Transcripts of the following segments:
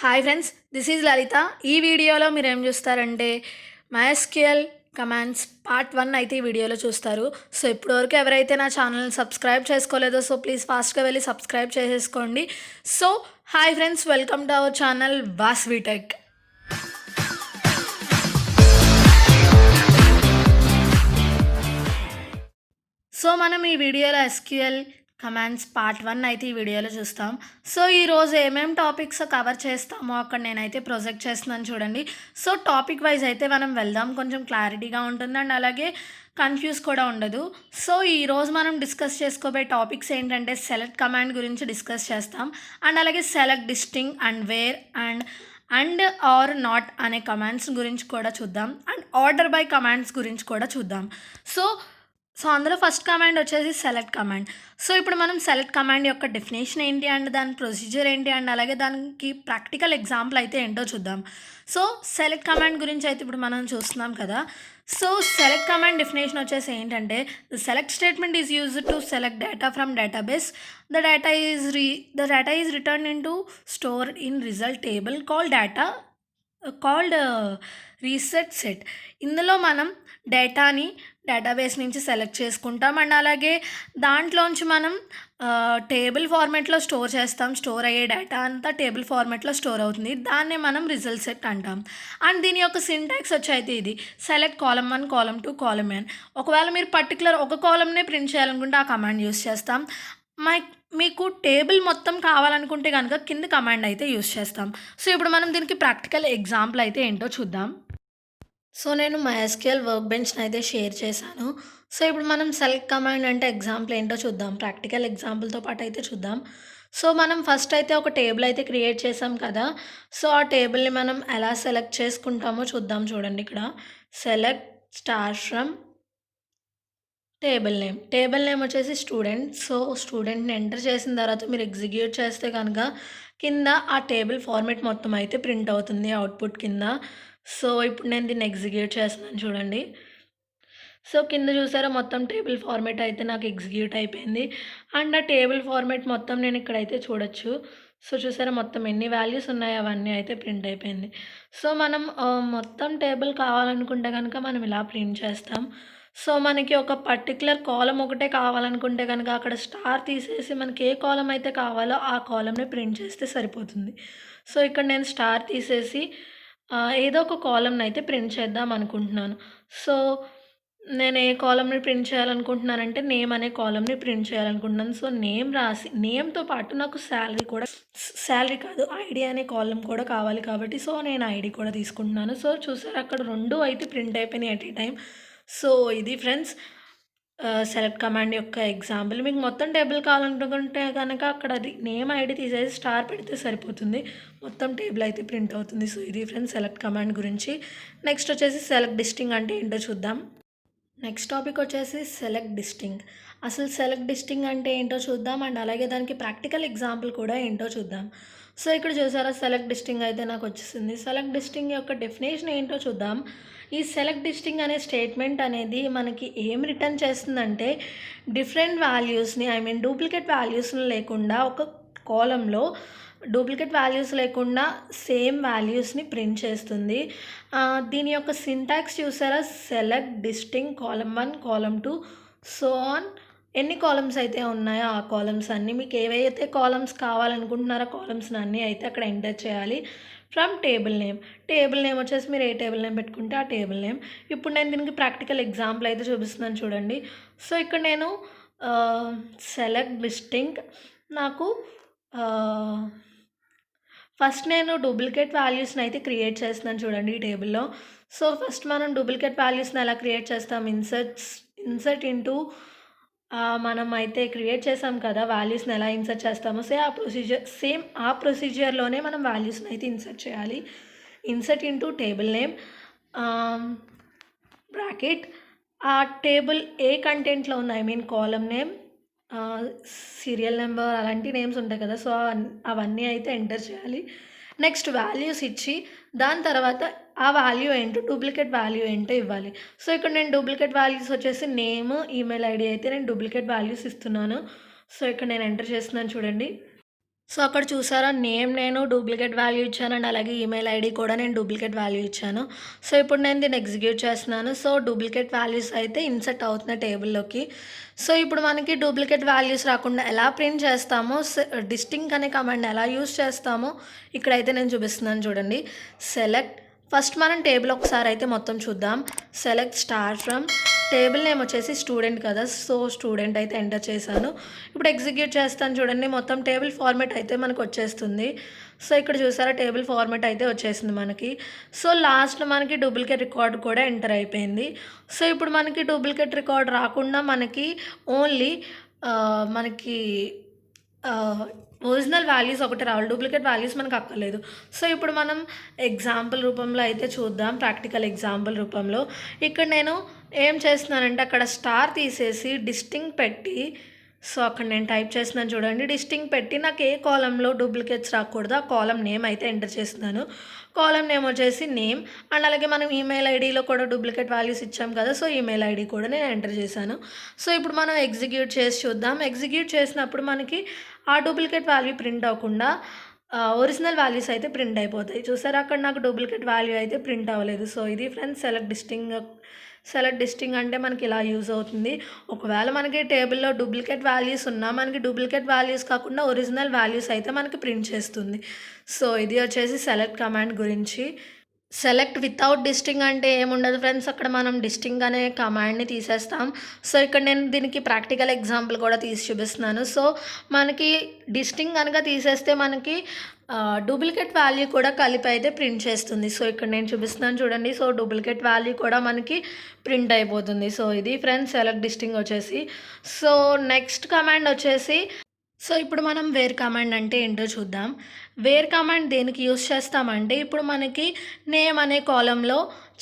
Hi friends, this is లలిత. ఈ వీడియోలో మీరు ఏం చూస్తారంటే MySQL కమాండ్స్ పార్ట్ 1 అయితే ఈ వీడియోలో చూస్తారు. సో ఇప్పటివరకు ఎవరైతే నా ఛానల్ని సబ్స్క్రైబ్ చేసుకోలేదో సో ప్లీజ్ ఫాస్ట్గా వెళ్ళి సబ్స్క్రైబ్ చేసేసుకోండి. So hi friends, welcome to our channel Vasvi tech. So మనం ఈ వీడియోలో SQL కమాండ్స్ పార్ట్ 1 అయితే ఈ వీడియోలో చూస్తాం. సో ఈరోజు ఏమేమి టాపిక్స్ కవర్ చేస్తామో అక్కడ నేనైతే ప్రొజెక్ట్ చేస్తున్నాను చూడండి. సో టాపిక్ వైజ్ అయితే మనం వెళ్దాం, కొంచెం క్లారిటీగా ఉంటుంది అండ్ అలాగే కన్ఫ్యూజ్ కూడా ఉండదు. సో ఈరోజు మనం డిస్కస్ చేసుకోబోయే టాపిక్స్ ఏంటంటే సెలెక్ట్ కమాండ్ గురించి డిస్కస్ చేస్తాం అండ్ అలాగే select distinct and where and or not అనే కమాండ్స్ గురించి కూడా చూద్దాం అండ్ ఆర్డర్ బై కమాండ్స్ గురించి కూడా చూద్దాం. సో అందులో ఫస్ట్ కమాండ్ వచ్చేసి సెలెక్ట్ కమాండ్. సో ఇప్పుడు మనం సెలెక్ట్ కమాండ్ యొక్క డెఫినేషన్ ఏంటి అండ్ దాని ప్రొసీజర్ ఏంటి అండ్ అలాగే దానికి ప్రాక్టికల్ ఎగ్జాంపుల్ అయితే ఏంటో చూద్దాం. సో సెలెక్ట్ కమాండ్ గురించి అయితే ఇప్పుడు మనం చూస్తున్నాం కదా. సో సెలెక్ట్ కమాండ్ డెఫినేషన్ వచ్చేసి ఏంటంటే the select statement is used to select data from database. The data is return in to store in result table called reset set. ఇందులో మనం డేటాని డేటాబేస్ నుంచి సెలెక్ట్ చేసుకుంటాం అండ్ అలాగే దాంట్లోంచి మనం టేబుల్ ఫార్మాట్లో స్టోర్ చేస్తాం. స్టోర్ అయ్యే డేటా అంతా టేబుల్ ఫార్మాట్లో స్టోర్ అవుతుంది, దాన్నే మనం రిజల్ట్ సెట్ అంటాం. అండ్ దీని యొక్క సింటాక్స్ వచ్చి అయితే ఇది select column 1, column 2, column n. ఒకవేళ మీరు పర్టికులర్ ఒక కాలమ్నే ప్రింట్ చేయాలనుకుంటే ఆ కమాండ్ యూస్ చేస్తాం. మీకు టేబుల్ మొత్తం కావాలనుకుంటే కనుక కింద కమాండ్ అయితే యూస్ చేస్తాం. సో ఇప్పుడు మనం దీనికి ప్రాక్టికల్ ఎగ్జాంపుల్ అయితే ఏంటో చూద్దాం. సో నేను MySQL వర్క్ బెంచ్ని అయితే షేర్ చేశాను. సో ఇప్పుడు మనం సెలెక్ట్ కమాండ్ అంటే ఎగ్జాంపుల్ ఏంటో చూద్దాం, ప్రాక్టికల్ ఎగ్జాంపుల్తో పాటు అయితే చూద్దాం. సో మనం ఫస్ట్ అయితే ఒక టేబుల్ అయితే క్రియేట్ చేసాం కదా. సో ఆ టేబుల్ని మనం ఎలా సెలెక్ట్ చేసుకుంటామో చూద్దాం. చూడండి, ఇక్కడ select star from table name వచ్చేసి స్టూడెంట్. సో స్టూడెంట్ని ఎంటర్ చేసిన తర్వాత మీరు ఎగ్జిక్యూట్ చేస్తే కనుక కింద ఆ టేబుల్ ఫార్మేట్ మొత్తం అయితే ప్రింట్ అవుతుంది అవుట్పుట్ కింద. సో ఇప్పుడు నేను దీన్ని ఎగ్జిక్యూట్ చేస్తున్నాను చూడండి. సో కింద చూసారా మొత్తం టేబుల్ ఫార్మేట్ అయితే నాకు ఎగ్జిక్యూట్ అయిపోయింది అండ్ ఆ టేబుల్ ఫార్మేట్ మొత్తం నేను ఇక్కడైతే చూడొచ్చు. సో చూసారా మొత్తం ఎన్ని వాల్యూస్ ఉన్నాయో అవన్నీ అయితే ప్రింట్ అయిపోయింది. సో మనం మొత్తం టేబుల్ కావాలనుకుంటే కనుక మనం ఇలా ప్రింట్ చేస్తాం. సో మనకి ఒక పర్టికులర్ కాలం ఒకటే కావాలనుకుంటే కనుక అక్కడ స్టార్ తీసేసి మనకి ఏ కాలం అయితే కావాలో ఆ కాలంని ప్రింట్ చేస్తే సరిపోతుంది. సో ఇక్కడ నేను స్టార్ తీసేసి ఏదో ఒక కాలమ్ని అయితే ప్రింట్ చేద్దాం అనుకుంటున్నాను. సో నేను ఏ కాలమ్ని ప్రింట్ చేయాలనుకుంటున్నానంటే నేమ్ అనే కాలమ్ని ప్రింట్ చేయాలనుకుంటున్నాను. సో నేమ్ రాసి నేమ్తో పాటు నాకు శాలరీ కాదు ఐడి అనే కాలం కూడా కావాలి కాబట్టి సో నేను ఐడి కూడా తీసుకుంటున్నాను. సో చూసారు అక్కడ రెండు అయితే ప్రింట్ అయిపోయినాయి ఎట్ ఏ టైం. సో ఇది ఫ్రెండ్స్ సెలెక్ట్ కమాండ్ యొక్క ఎగ్జాంపుల్. మీకు మొత్తం టేబుల్ కావాలనుకుంటే కనుక అక్కడ నేమ్ ఐడి తీసేసి స్టార్ పెడితే సరిపోతుంది, మొత్తం టేబుల్ అయితే ప్రింట్ అవుతుంది. సో ఇది ఫ్రెండ్స్ సెలెక్ట్ కమాండ్ గురించి. నెక్స్ట్ వచ్చేసి సెలెక్ట్ డిస్టింగ్ అంటే ఏంటో చూద్దాం. నెక్స్ట్ టాపిక్ వచ్చేసి సెలెక్ట్ డిస్టింగ్. అసలు సెలెక్ట్ డిస్టింగ్ అంటే ఏంటో చూద్దాం అండ్ అలాగే దానికి ప్రాక్టికల్ ఎగ్జాంపుల్ కూడా ఏంటో చూద్దాం. సో ఇక్కడ చూసారా సెలెక్ట్ డిస్టింగ్ అయితే నాకు వచ్చేసింది. సెలెక్ట్ డిస్టింగ్ యొక్క డెఫినేషన్ ఏంటో చూద్దాం. ఈ సెలెక్ట్ డిస్టింగ్ అనే స్టేట్మెంట్ అనేది మనకి ఏం రిటర్న్ చేస్తుందంటే డిఫరెంట్ వాల్యూస్ని డూప్లికేట్ వాల్యూస్ని లేకుండా ఒక కాలంలో డూప్లికేట్ వాల్యూస్ లేకుండా సేమ్ వాల్యూస్ని ప్రింట్ చేస్తుంది. దీని యొక్క సింటాక్స్ చూసారా select distinct column 1, column 2 so on. ఎన్ని కాలమ్స్ అయితే ఉన్నాయో ఆ కాలమ్స్ అన్నీ మీకు ఏవైతే కాలమ్స్ కావాలనుకుంటున్నారో కాలమ్స్ని అన్నీ అయితే అక్కడ ఎంటర్ చేయాలి ఫ్రమ్ టేబుల్ నేమ్ వచ్చేసి మీరు ఏ టేబుల్ నేమ్ పెట్టుకుంటే ఆ టేబుల్ నేమ్. ఇప్పుడు నేను దీనికి ప్రాక్టికల్ ఎగ్జాంపుల్ అయితే చూపిస్తున్నాను చూడండి. సో ఇక్కడ నేను సెలెక్ట్ డిస్టింగ్ నాకు ఫస్ట్ నేను డూప్లికేట్ వాల్యూస్ని అయితే క్రియేట్ చేస్తున్నాను చూడండి ఈ టేబుల్లో. సో ఫస్ట్ మనం డూప్లికేట్ వాల్యూస్ని ఎలా క్రియేట్ చేస్తాం, ఇన్సర్ట్ ఇంటూ మనం అయితే క్రియేట్ చేసాం కదా వాల్యూస్ని ఎలా ఇన్సర్ట్ చేస్తామో సేమ్ ఆ ప్రొసీజర్లోనే మనం వాల్యూస్ని అయితే ఇన్సర్ట్ చేయాలి. Insert into table name bracket ఆ టేబుల్ ఏ కంటెంట్లో ఉన్న కాలమ్ నేమ్, సీరియల్ నెంబర్ అలాంటి నేమ్స్ ఉంటాయి కదా. సో అవన్నీ అయితే ఎంటర్ చేయాలి. నెక్స్ట్ వాల్యూస్ ఇచ్చి దాని తర్వాత ఆ వాల్యూ ఏంటో డూప్లికేట్ వాల్యూ ఏంటో ఇవ్వాలి. సో ఇక్కడ నేను డూప్లికేట్ వాల్యూస్ వచ్చేసి నేమ్, ఈమెయిల్ ఐడి అయితే నేను డూప్లికేట్ వాల్యూస్ ఇస్తున్నాను. సో ఇక్కడ నేను ఎంటర్ చేస్తున్నాను చూడండి. సో, అక్కడ చూసారా నేమ్ నేను డూప్లికేట్ వాల్యూ ఇచ్చాను అండ్ అలాగే ఈమెయిల్ ఐడీ కూడా నేను డూప్లికేట్ వాల్యూ ఇచ్చాను. సో, ఇప్పుడు నేను దీన్ని ఎగ్జిక్యూట్ చేస్తున్నాను. సో, డూప్లికేట్ వాల్యూస్ అయితే ఇన్సర్ట్ అవుతున్నాయి టేబుల్‌లోకి. సో, ఇప్పుడు మనకి డూప్లికేట్ వాల్యూస్ రాకుండా ఎలా ప్రింట్ చేస్తామో డిస్టింక్ట్ అనే కమాండ్ ఎలా యూజ్ చేస్తామో ఇక్కడైతే నేను చూపిస్తున్నాను చూడండి. సెలెక్ట్ ఫస్ట్ మనం టేబుల్ ఒకసారి అయితే మొత్తం చూద్దాం. Select star from table name వచ్చేసి స్టూడెంట్ కదా, సో స్టూడెంట్ అయితే ఎంటర్ చేశాను. ఇప్పుడు ఎగ్జిక్యూట్ చేస్తాను చూడండి. మొత్తం టేబుల్ ఫార్మేట్ అయితే మనకు వచ్చేస్తుంది. సో ఇక్కడ చూసారా టేబుల్ ఫార్మేట్ అయితే వచ్చేసింది మనకి. సో లాస్ట్లో మనకి డూప్లికేట్ రికార్డ్ కూడా ఎంటర్ అయిపోయింది. సో ఇప్పుడు మనకి డూప్లికేట్ రికార్డ్ రాకుండా మనకి ఓన్లీ మనకి ఒరిజినల్ వాల్యూస్ ఒకటి రావాలి, డూప్లికేట్ వాల్యూస్ మనకు అక్కర్లేదు. సో ఇప్పుడు మనం ఎగ్జాంపుల్ రూపంలో అయితే చూద్దాం, ప్రాక్టికల్ ఎగ్జాంపుల్ రూపంలో. ఇక్కడ నేను ఏం చేస్తున్నానంటే అక్కడ స్టార్ తీసేసి డిస్టింక్ట్ పెట్టి, సో అక్కడ నేను టైప్ చేస్తున్నాను చూడండి. డిస్టింక్ట్ పెట్టి నాకు ఏ కాలంలో డూప్లికేట్స్ రాకూడదు ఆ కాలం నేమ్ అయితే ఎంటర్ చేస్తున్నాను. కాలం నేమ్ వచ్చేసి నేమ్ అండ్ అలాగే మనం ఈమెయిల్ ఐడీలో కూడా డూప్లికేట్ వాల్యూస్ ఇచ్చాం కదా, సో ఈమెయిల్ ఐడీ కూడా నేను ఎంటర్ చేశాను. సో ఇప్పుడు మనం ఎగ్జిక్యూట్ చేసి చూద్దాం. ఎగ్జిక్యూట్ చేసినప్పుడు మనకి ఆ డూప్లికేట్ వాల్యూ ప్రింట్ అవ్వకుండా ఒరిజినల్ వాల్యూస్ అయితే ప్రింట్ అయిపోతాయి. చూసారా అక్కడ నాకు డూప్లికేట్ వాల్యూ అయితే ప్రింట్ అవ్వలేదు. సో ఇది ఫ్రెండ్స్ సెలెక్ట్ డిస్టింగ్ అంటే మనకి ఇలా యూజ్ అవుతుంది. ఒకవేళ మనకి టేబుల్లో డూప్లికేట్ వాల్యూస్ ఉన్నా మనకి డూప్లికేట్ వాల్యూస్ కాకుండా ఒరిజినల్ వాల్యూస్ అయితే మనకి ప్రింట్ చేస్తుంది. సో ఇది వచ్చేసి సెలెక్ట్ కమాండ్ గురించి. సెలెక్ట్ వితౌట్ డిస్టింగ్ అంటే ఏముండదు ఫ్రెండ్స్, అక్కడ మనం డిస్టింగ్ అనే కమాండ్ని తీసేస్తాం. సో ఇక్కడ నేను దీనికి ప్రాక్టికల్ ఎగ్జాంపుల్ కూడా తీసి చూపిస్తున్నాను. సో మనకి డిస్టింగ్ కనుక తీసేస్తే మనకి డూప్లికేట్ వాల్యూ కూడా కలిపి అయితే ప్రింట్ చేస్తుంది. సో ఇక్కడ నేను చూపిస్తున్నాను చూడండి. సో డూప్లికేట్ వాల్యూ కూడా మనకి ప్రింట్ అయిపోతుంది. సో ఇది ఫ్రెండ్స్ సెలెక్ట్ డిస్టింగ్ వచ్చేసి. సో నెక్స్ట్ కమాండ్ వచ్చేసి, సో ఇప్పుడు మనం వేర్ కమాండ్ అంటే ఏంటో చూద్దాం. వేర్ కమాండ్ దేనికి యూస్ చేస్తామంటే ఇప్పుడు మనకి నేమ్ అనే కాలంలో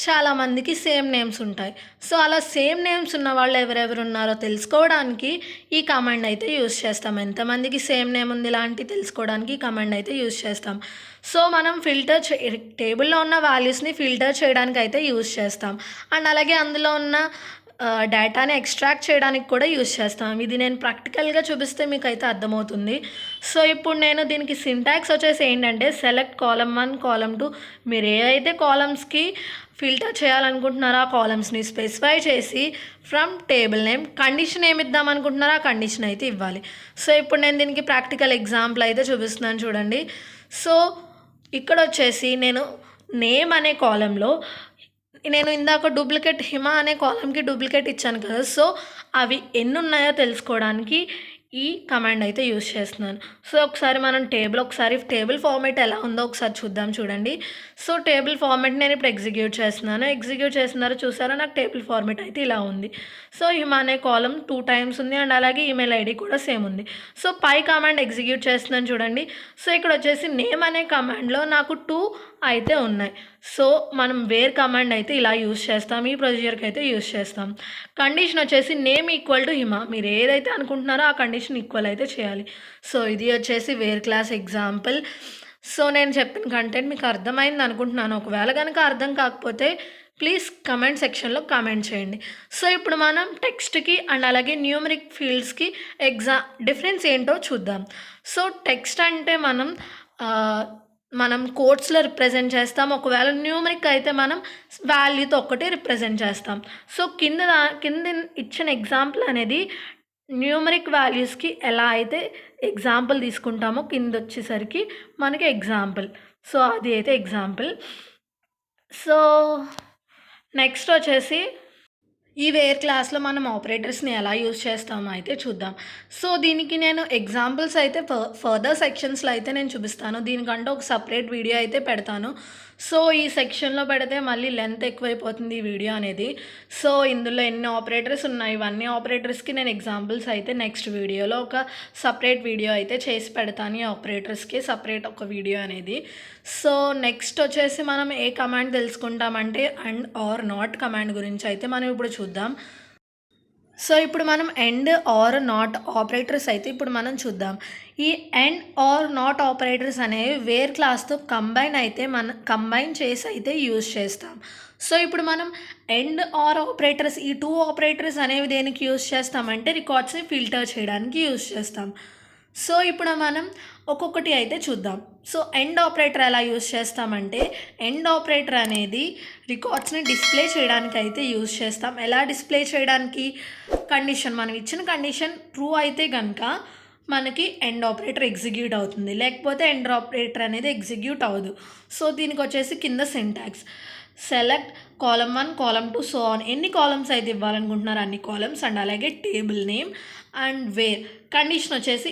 చాలామందికి సేమ్ నేమ్స్ ఉంటాయి. సో అలా సేమ్ నేమ్స్ ఉన్న వాళ్ళు ఎవరెవరు ఉన్నారో తెలుసుకోవడానికి ఈ కమాండ్ అయితే యూస్ చేస్తాం. ఎంతమందికి సేమ్ నేమ్ ఉంది ఇలాంటి తెలుసుకోవడానికి ఈ కమాండ్ అయితే యూస్ చేస్తాం. సో మనం టేబుల్లో ఉన్న వాల్యూస్ని ఫిల్టర్ చేయడానికి అయితే యూస్ చేస్తాం అండ్ అలాగే అందులో ఉన్న డేటాని ఎక్స్ట్రాక్ట్ చేయడానికి కూడా యూస్ చేస్తాం. ఇది నేను ప్రాక్టికల్గా చూపిస్తే మీకు అయితే అర్థమవుతుంది. సో ఇప్పుడు నేను దీనికి సింటాక్స్ వచ్చేసి ఏంటంటే సెలెక్ట్ కాలమ్ 1 కాలమ్ 2 మీరు ఏ అయితే కాలమ్స్కి ఫిల్టర్ చేయాలనుకుంటున్నారో ఆ కాలమ్స్ని స్పెసిఫై చేసి ఫ్రమ్ టేబుల్ నేమ్ కండిషన్ ఏమి ఇద్దాం అనుకుంటున్నారో ఆ కండిషన్ అయితే ఇవ్వాలి. సో ఇప్పుడు నేను దీనికి ప్రాక్టికల్ ఎగ్జాంపుల్ అయితే చూపిస్తున్నాను చూడండి. సో ఇక్కడ వచ్చేసి నేను నేమ్ అనే కాలంలో నేను ఇందాక డూప్లికేట్ హిమ అనే కాలంకి డూప్లికేట్ ఇచ్చాను కదా, సో అవి ఎన్ని ఉన్నాయో తెలుసుకోవడానికి ఈ కమాండ్ అయితే యూజ్ చేస్తున్నాను. సో ఒకసారి మనం టేబుల్ ఫార్మేట్ ఎలా ఉందో ఒకసారి చూద్దాం చూడండి. సో టేబుల్ ఫార్మేట్ నేను ఇప్పుడు ఎగ్జిక్యూట్ చేస్తున్నాను. ఎగ్జిక్యూట్ చేస్తున్నారో చూసారా నాకు టేబుల్ ఫార్మేట్ అయితే ఇలా ఉంది. సో హిమ అనే కాలం 2 టైమ్స్ ఉంది అండ్ అలాగే ఈమెయిల్ ఐడి కూడా సేమ్ ఉంది. సో పై కమాండ్ ఎగ్జిక్యూట్ చేస్తున్నాను చూడండి. సో ఇక్కడ వచ్చేసి నేమ్ అనే కమాండ్లో నాకు 2 అయితే ఉన్నాయి. సో మనం వేర్ కమాండ్ అయితే ఇలా యూజ్ చేస్తాం, ఈ ప్రొసీజర్కి అయితే యూజ్ చేస్తాం. కండిషన్ వచ్చేసి నేమ్ ఈక్వల్ టు హిమ, మీరు ఏదైతే అనుకుంటున్నారో ఆ కండిషన్ ఈక్వల్ అయితే చేయాలి. సో ఇది వచ్చేసి వేర్ క్లాస్ ఎగ్జాంపుల్. సో నేను చెప్పిన కంటెంట్ మీకు అర్థమైంది అనుకుంటున్నాను. ఒకవేళ కనుక అర్థం కాకపోతే ప్లీజ్ కమెంట్ సెక్షన్లో కామెంట్ చేయండి. సో ఇప్పుడు మనం టెక్స్ట్కి అండ్ అలాగే న్యూమరిక్ ఫీల్డ్స్కి డిఫరెన్స్ ఏంటో చూద్దాం. సో టెక్స్ట్ అంటే మనం కోడ్స్లో రిప్రజెంట్ చేస్తాం. ఒకవేళ న్యూమరిక్ అయితే మనం వాల్యూతో ఒక్కటే రిప్రజెంట్ చేస్తాం. సో కింద ఇచ్చిన ఎగ్జాంపుల్ అనేది న్యూమరిక్ వాల్యూస్కి ఎలా అయితే ఎగ్జాంపుల్ తీసుకుంటామో కింద వచ్చేసరికి మనకి ఎగ్జాంపుల్. సో అది అయితే ఎగ్జాంపుల్. సో నెక్స్ట్ వచ్చేసి ఈ వేర్ క్లాస్లో మనం ఆపరేటర్స్ని ఎలా యూజ్ చేస్తామో అయితే చూద్దాం. సో దీనికి నేను ఎగ్జాంపుల్స్ అయితే ఫర్దర్ సెక్షన్స్లో అయితే నేను చూపిస్తాను. దీనికంటే ఒక సపరేట్ వీడియో అయితే పెడతాను. సో ఈ సెక్షన్లో పెడితే మళ్ళీ లెంత్ ఎక్కువైపోతుంది ఈ వీడియో అనేది. సో ఇందులో ఎన్ని ఆపరేటర్స్ ఉన్నాయి ఇవన్నీ ఆపరేటర్స్కి నేను ఎగ్జాంపుల్స్ అయితే నెక్స్ట్ వీడియోలో ఒక సపరేట్ వీడియో అయితే చేసి పెడతాను. ఈ ఆపరేటర్స్కి సపరేట్ ఒక వీడియో అనేది. సో నెక్స్ట్ వచ్చేసి మనం ఏ కమాండ్ తెలుసుకుంటామంటే అండ్ ఆర్ నాట్ కమాండ్ గురించి అయితే మనం ఇప్పుడు చూద్దాం. సో ఇప్పుడు మనం అండ్ ఆర్ నాట్ ఆపరేటర్స్ అయితే ఇప్పుడు మనం చూద్దాం. ఈ అండ్ ఆర్ నాట్ ఆపరేటర్స్ అనేవి వేర్ క్లాస్తో కంబైన్ చేసి అయితే యూజ్ చేస్తాం. సో ఇప్పుడు మనం అండ్ ఆర్ ఆపరేటర్స్ ఈ 2 ఆపరేటర్స్ అనేవి దేనికి యూజ్ చేస్తామంటే రికార్డ్స్ని ఫిల్టర్ చేయడానికి యూజ్ చేస్తాం. సో ఇప్పుడు మనం ఒక్కొక్కటి అయితే చూద్దాం. సో ఎండ్ ఆపరేటర్ ఎలా యూజ్ చేస్తామంటే, ఎండ్ ఆపరేటర్ అనేది రికార్డ్స్ని డిస్ప్లే చేయడానికి అయితే యూజ్ చేస్తాం. ఎలా డిస్ప్లే చేయడానికి, మనం ఇచ్చిన కండిషన్ ట్రూ అయితే కనుక మనకి ఎండ్ ఆపరేటర్ ఎగ్జిక్యూట్ అవుతుంది, లేకపోతే ఎండ్ ఆపరేటర్ అనేది ఎగ్జిక్యూట్ అవ్వదు. సో దీనికి వచ్చేసి కింద syntax select column 1 column 2 so on, ఎన్ని కాలమ్స్ అయితే ఇవ్వాలనుకుంటున్నారు అన్ని కాలమ్స్, అండ్ అలాగే table name and where. Condition వచ్చేసి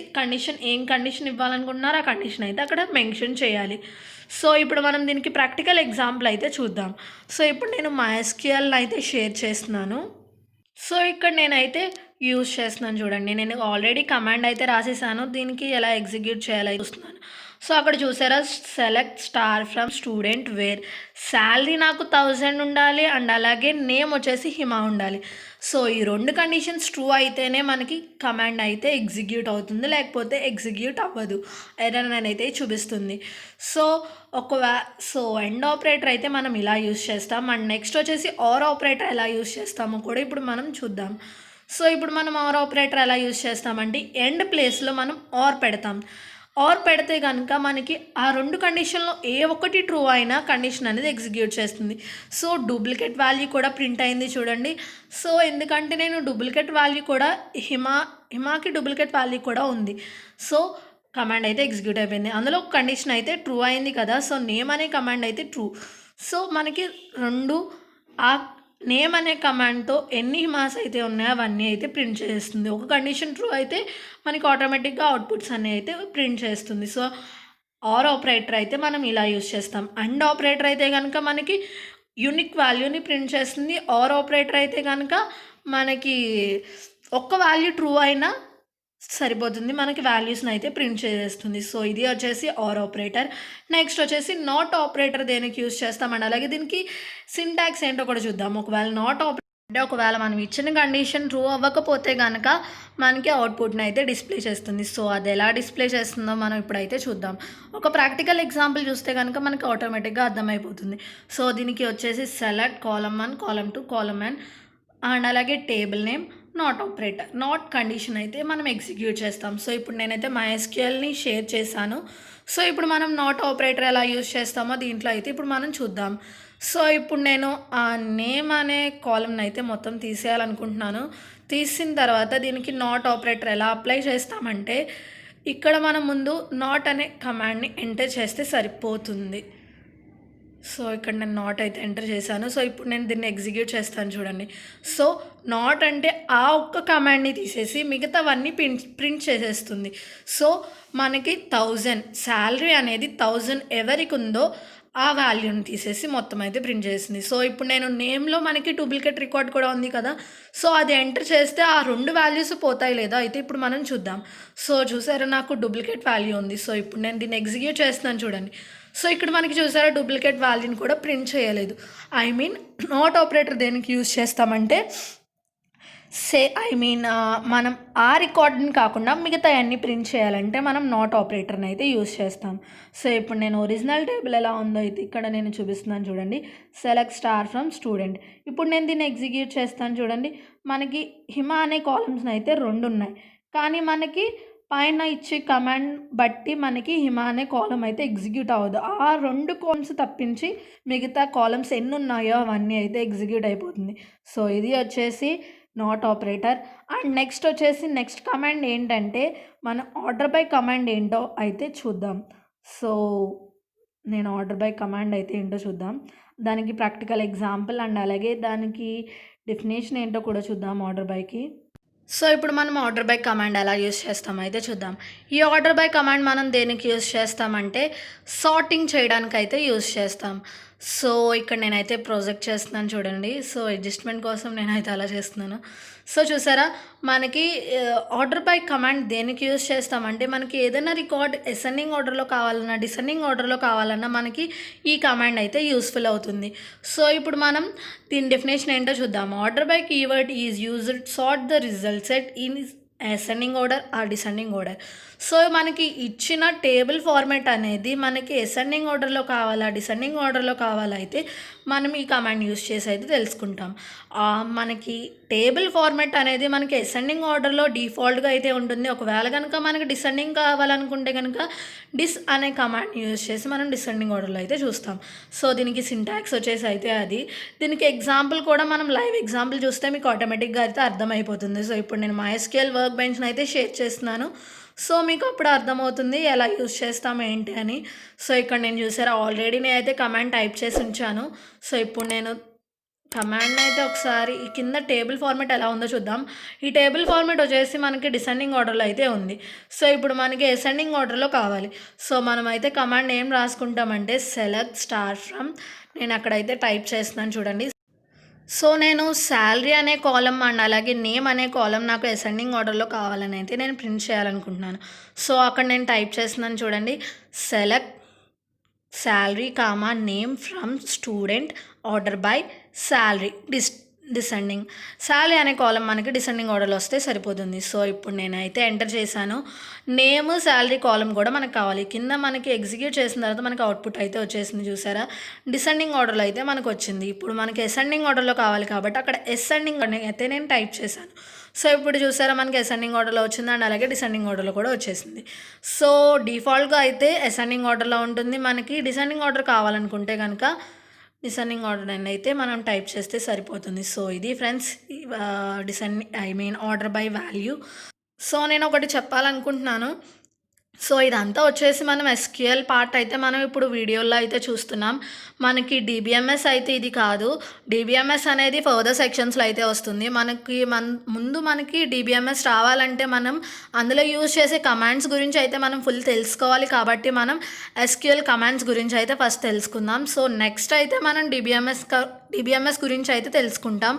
ఏం కండిషన్ ఇవ్వాలనుకుంటున్నారో ఆ కండిషన్ అయితే అక్కడ మెన్షన్ చేయాలి. సో ఇప్పుడు మనం దీనికి ప్రాక్టికల్ ఎగ్జాంపుల్ అయితే చూద్దాం. సో ఇప్పుడు నేను MySQL అయితే షేర్ చేస్తున్నాను. సో ఇక్కడ నేనైతే యూజ్ చేస్తున్నాను చూడండి. నేను ఆల్రెడీ కమాండ్ అయితే రాసేసాను, దీనికి ఎలా ఎగ్జిక్యూట్ చేయాలో చూస్తున్నాను. సో అక్కడ చూసారా, select star from student where, salary నాకు 1000 ఉండాలి అండ్ అలాగే నేమ్ వచ్చేసి హిమా ఉండాలి. సో ఈ రెండు కండిషన్స్ ట్రూ అయితేనే మనకి కమాండ్ అయితే ఎగ్జిక్యూట్ అవుతుంది, లేకపోతే ఎగ్జిక్యూట్ అవ్వదు, ఎర్రర్ అయితే చూపిస్తుంది. సో సో ఎండ్ ఆపరేటర్ అయితే మనం ఇలా యూజ్ చేస్తాం. అండ్ నెక్స్ట్ వచ్చేసి ఆర్ ఆపరేటర్ ఎలా యూజ్ చేస్తామో కూడా ఇప్పుడు మనం చూద్దాం. సో ఇప్పుడు మనం ఆర్ ఆపరేటర్ ఎలా యూజ్ చేస్తామంటే, ఎండ్ ప్లేస్లో మనం ఆర్ పెడతాం. ఆర్ పెడితే కనుక మనకి ఆ రెండు కండిషన్లో ఏ ఒక్కటి ట్రూ అయినా కండిషన్ అనేది ఎగ్జిక్యూట్ చేస్తుంది. సో డూప్లికేట్ వాల్యూ కూడా ప్రింట్ అయింది చూడండి. సో ఎందుకంటే నేను డూప్లికేట్ వాల్యూ కూడా హిమాకి డూప్లికేట్ వాల్యూ కూడా ఉంది. సో కమాండ్ అయితే ఎగ్జిక్యూట్ అయిపోయింది. అందులో కండిషన్ అయితే ట్రూ అయింది కదా. సో నేమ్ అనే కమాండ్ అయితే ట్రూ. సో మనకి ఆ నేమ్ అనే కమాండ్తో ఎన్ని హిమాస్ అయితే ఉన్నాయో అవన్నీ అయితే ప్రింట్ చేస్తుంది. ఒక కండిషన్ ట్రూ అయితే మనకి ఆటోమేటిక్గా అవుట్పుట్స్ అన్నీ అయితే ప్రింట్ చేస్తుంది. సో ఆర్ ఆపరేటర్ అయితే మనం ఇలా యూజ్ చేస్తాం. అండ్ ఆపరేటర్ అయితే కనుక మనకి యూనిక్ వాల్యూని ప్రింట్ చేస్తుంది. ఆర్ ఆపరేటర్ అయితే కనుక మనకి ఒక్క వాల్యూ ట్రూ అయినా సరిపోతుంది, మనకి వాల్యూస్ని అయితే ప్రింట్ చేసేస్తుంది. సో ఇది వచ్చేసి ఆర్ ఆపరేటర్. నెక్స్ట్ వచ్చేసి నాట్ ఆపరేటర్ దేనికి యూజ్ చేస్తామండి, అలాగే దీనికి సింటాక్స్ ఏంటో కూడా చూద్దాం. ఒకవేళ నాట్ ఆపరేటర్ అంటే ఒకవేళ మనం ఇచ్చిన కండిషన్ ట్రూ అవ్వకపోతే కనుక మనకి అవుట్పుట్ని అయితే డిస్ప్లే చేస్తుంది. సో అది ఎలా డిస్ప్లే చేస్తుందో మనం ఇప్పుడైతే చూద్దాం. ఒక ప్రాక్టికల్ ఎగ్జాంపుల్ చూస్తే కనుక మనకి ఆటోమేటిక్గా అర్థమైపోతుంది. సో దీనికి వచ్చేసి select column 1 column 2 column n and అలాగే table name not operator, not condition అయితే మనం ఎగ్జిక్యూట్ చేస్తాం. సో ఇప్పుడు నేనైతే MySQLని షేర్ చేశాను. సో ఇప్పుడు మనం నాట్ ఆపరేటర్ ఎలా యూజ్ చేస్తామో దీంట్లో అయితే ఇప్పుడు మనం చూద్దాం. సో ఇప్పుడు నేను ఆ నేమ్ అనే కాలమ్ని అయితే మొత్తం తీసేయాలనుకుంటున్నాను. తీసిన తర్వాత దీనికి నాట్ ఆపరేటర్ ఎలా అప్లై చేస్తామంటే, ఇక్కడ మనం ముందు నాట్ అనే కమాండ్ని ఎంటర్ చేస్తే సరిపోతుంది. సో ఇక్కడ నేను నాట్ అయితే ఎంటర్ చేశాను. సో ఇప్పుడు నేను దీన్ని ఎగ్జిక్యూట్ చేస్తాను చూడండి. సో నాట్ అంటే ఆ ఒక్క కమాండ్ని తీసేసి మిగతావన్నీ ప్రింట్ చేసేస్తుంది. సో మనకి 1000 శాలరీ అనేది 1000 ఎవరికి ఉందో ఆ వాల్యూని తీసేసి మొత్తం అయితే ప్రింట్ చేసింది. సో ఇప్పుడు నేను నేమ్లో మనకి డూప్లికేట్ రికార్డ్ కూడా ఉంది కదా. సో అది ఎంటర్ చేస్తే ఆ రెండు వాల్యూస్ పోతాయి లేదా అయితే ఇప్పుడు మనం చూద్దాం. సో చూసారా, నాకు డూప్లికేట్ వాల్యూ ఉంది. సో ఇప్పుడు నేను దీన్ని ఎగ్జిక్యూట్ చేస్తున్నాను చూడండి. సో ఇక్కడ మనకి చూసారా, డూప్లికేట్ వాల్యూని కూడా ప్రింట్ చేయలేదు. నాట్ ఆపరేటర్ దేనికి యూజ్ చేస్తామంటే, మనం ఆ రికార్డ్ని కాకుండా మిగతా అన్ని ప్రింట్ చేయాలంటే మనం నాట్ ఆపరేటర్ని అయితే యూజ్ చేస్తాం. సో ఇప్పుడు నేను ఒరిజినల్ టేబుల్ ఎలా ఉందో అయితే ఇక్కడ నేను చూపిస్తున్నాను చూడండి. Select star from student. ఇప్పుడు నేను దీన్ని ఎగ్జిక్యూట్ చేస్తాను చూడండి. మనకి హిమా అనే కాలమ్స్ అయితే 2 ఉన్నాయి, కానీ మనకి పైన ఇచ్చే కమాండ్ బట్టి మనకి హిమా అనే కాలం అయితే ఎగ్జిక్యూట్ అవ్వదు. ఆ 2 కాలమ్స్ తప్పించి మిగతా కాలమ్స్ ఎన్ని ఉన్నాయో అవన్నీ అయితే ఎగ్జిక్యూట్ అయిపోతుంది. సో ఇది వచ్చేసి not operator. And next command ఏంటంటే, మన ఆర్డర్ బై కమాండ్ ఏంటో అయితే చూద్దాం. సో నేను ఆర్డర్ బై కమాండ్ అయితే ఏంటో చూద్దాం. దానికి ప్రాక్టికల్ ఎగ్జాంపుల్ అండ్ అలాగే దానికి డెఫినేషన్ ఏంటో కూడా చూద్దాం ఆర్డర్ బైకి. సో ఇప్పుడు మనం ఆర్డర్ బై కమాండ్ ఎలా యూజ్ చేస్తాం అయితే చూద్దాం. ఈ ఆర్డర్ బై కమాండ్ మనం దేనికి యూజ్ చేస్తామంటే, సార్టింగ్ చేయడానికి అయితే యూజ్ చేస్తాం. సో ఇక్కడ నేనైతే ప్రొజెక్ట్ చేస్తున్నాను చూడండి. సో అడ్జస్ట్మెంట్ కోసం నేనైతే అలా చేస్తున్నాను. సో చూసారా, మనకి ఆర్డర్ బై కమాండ్ దేనికి యూజ్ చేస్తామంటే, మనకి ఏదైనా రికార్డ్ అసెండింగ్ ఆర్డర్లో కావాలన్నా డిసెండింగ్ ఆర్డర్లో కావాలన్నా మనకి ఈ కమాండ్ అయితే యూస్ఫుల్ అవుతుంది. సో ఇప్పుడు మనం దీని డెఫినేషన్ ఏంటో చూద్దాం. Order by keyword is used sort the result set in ascending order or descending order. So మనకి ఇచ్చిన టేబుల్ ఫార్మాట్ అనేది మనకి అసెండింగ్ ఆర్డర్లో కావాలా డిసెండింగ్ ఆర్డర్లో కావాలా అయితే మనం ఈ కమాండ్ యూస్ చేసి అయితే తెలుసుకుంటాం. మనకి టేబుల్ ఫార్మాట్ అనేది మనకి అసెండింగ్ ఆర్డర్లో డిఫాల్ట్గా అయితే ఉంటుంది. ఒకవేళ కనుక మనకి డిసెండింగ్ కావాలనుకుంటే కనుక డిస్ అనే కమాండ్ యూస్ చేసి మనం డిసెండింగ్ ఆర్డర్లో అయితే చూస్తాం. సో దీనికి సింటాక్స్ వచ్చేసి అయితే అది. దీనికి ఎగ్జాంపుల్ కూడా మనం లైవ్ ఎగ్జాంపుల్ చూస్తే మీకు ఆటోమేటిక్గా అయితే అర్థమైపోతుంది. సో ఇప్పుడు నేను MySQL వర్క్ బెంచ్ని అయితే షేర్ చేస్తున్నాను. సో మీకు అప్పుడు అర్థమవుతుంది ఎలా యూస్ చేస్తాం ఏంటి అని. సో ఇక్కడ నేను చూసారా ఆల్రెడీ నేనైతే కమాండ్ టైప్ చేసి ఉంచాను. సో ఇప్పుడు నేను కమాండ్ అయితే ఒకసారి ఈ కింద టేబుల్ ఫార్మాట్ ఎలా ఉందో చూద్దాం. ఈ టేబుల్ ఫార్మాట్ వచ్చేసి మనకి డిసెండింగ్ ఆర్డర్లో అయితే ఉంది. సో ఇప్పుడు మనకి అసెండింగ్ ఆర్డర్లో కావాలి. సో మనమైతే కమాండ్ ఏం రాసుకుంటామంటే సెలెక్ట్ స్టార్ ఫ్రమ్, నేను అక్కడైతే టైప్ చేస్తున్నాను చూడండి. సో నేను శాలరీ అనే కాలం అండ్ అలాగే నేమ్ అనే కాలం నాకు అసెండింగ్ ఆర్డర్లో కావాలని అయితే నేను ప్రింట్ చేయాలనుకుంటున్నాను. సో అక్కడ నేను టైప్ చేస్తున్నాను చూడండి, select salary comma name from student order by salary descending. Salary అనే కాలం మనకి డిసెండింగ్ ఆర్డర్లో వస్తే సరిపోతుంది. సో ఇప్పుడు నేనైతే ఎంటర్ చేశాను. నేమ్ శాలరీ కాలం కూడా మనకు కావాలి. కింద మనకి ఎగ్జిక్యూట్ చేసిన తర్వాత మనకి అవుట్పుట్ అయితే వచ్చేసింది చూసారా. డిసెండింగ్ ఆర్డర్లో అయితే మనకు వచ్చింది. ఇప్పుడు మనకి అసెండింగ్ ఆర్డర్లో కావాలి కాబట్టి అక్కడ అసెండింగ్ అయితే నేను టైప్ చేశాను. సో ఇప్పుడు చూసారా మనకి అసెండింగ్ ఆర్డర్లో వచ్చింది అండ్ అలాగే డిసెండింగ్ ఆర్డర్లో కూడా వచ్చేసింది. సో డిఫాల్ట్గా అయితే అసెండింగ్ ఆర్డర్లో ఉంటుంది. మనకి డిసెండింగ్ ఆర్డర్ కావాలనుకుంటే కనుక డిసెండింగ్ ఆర్డర్ అని అయితే మనం టైప్ చేస్తే సరిపోతుంది. సో ఇది friends order by value. So నేను ఒకటి చెప్పాలనుకుంటున్నాను. సో ఇదంతా వచ్చేసి మనం SQL పార్ట్ అయితే మనం ఇప్పుడు వీడియోలో అయితే చూస్తున్నాం. మనకి DBMS అయితే ఇది కాదు. DBMS అనేది ఫర్దర్ సెక్షన్స్లో అయితే వస్తుంది. ముందు మనకి DBMS రావాలంటే మనం అందులో యూజ్ చేసే కమాండ్స్ గురించి అయితే మనం ఫుల్ తెలుసుకోవాలి. కాబట్టి మనం SQL కమాండ్స్ గురించి అయితే ఫస్ట్ తెలుసుకుందాం. సో నెక్స్ట్ అయితే మనం DBMS గురించి అయితే తెలుసుకుంటాం.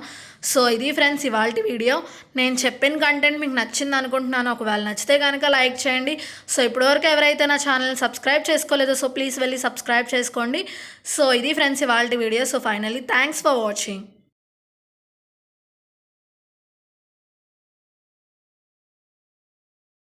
సో ఇది ఫ్రెండ్స్ ఇవాల్టి వీడియో. నేను చెప్పిన కంటెంట్ మీకు నచ్చింది అనుకుంటున్నాను. ఒకవేళ నచ్చితే కనుక లైక్ చేయండి. సో ఇప్పటివరకు ఎవరైతే నా ఛానల్ని సబ్స్క్రైబ్ చేసుకోలేదో సో ప్లీజ్ వెళ్ళి సబ్స్క్రైబ్ చేసుకోండి. సో ఇది ఫ్రెండ్స్ ఇవాల్టి video. So finally thanks for watching.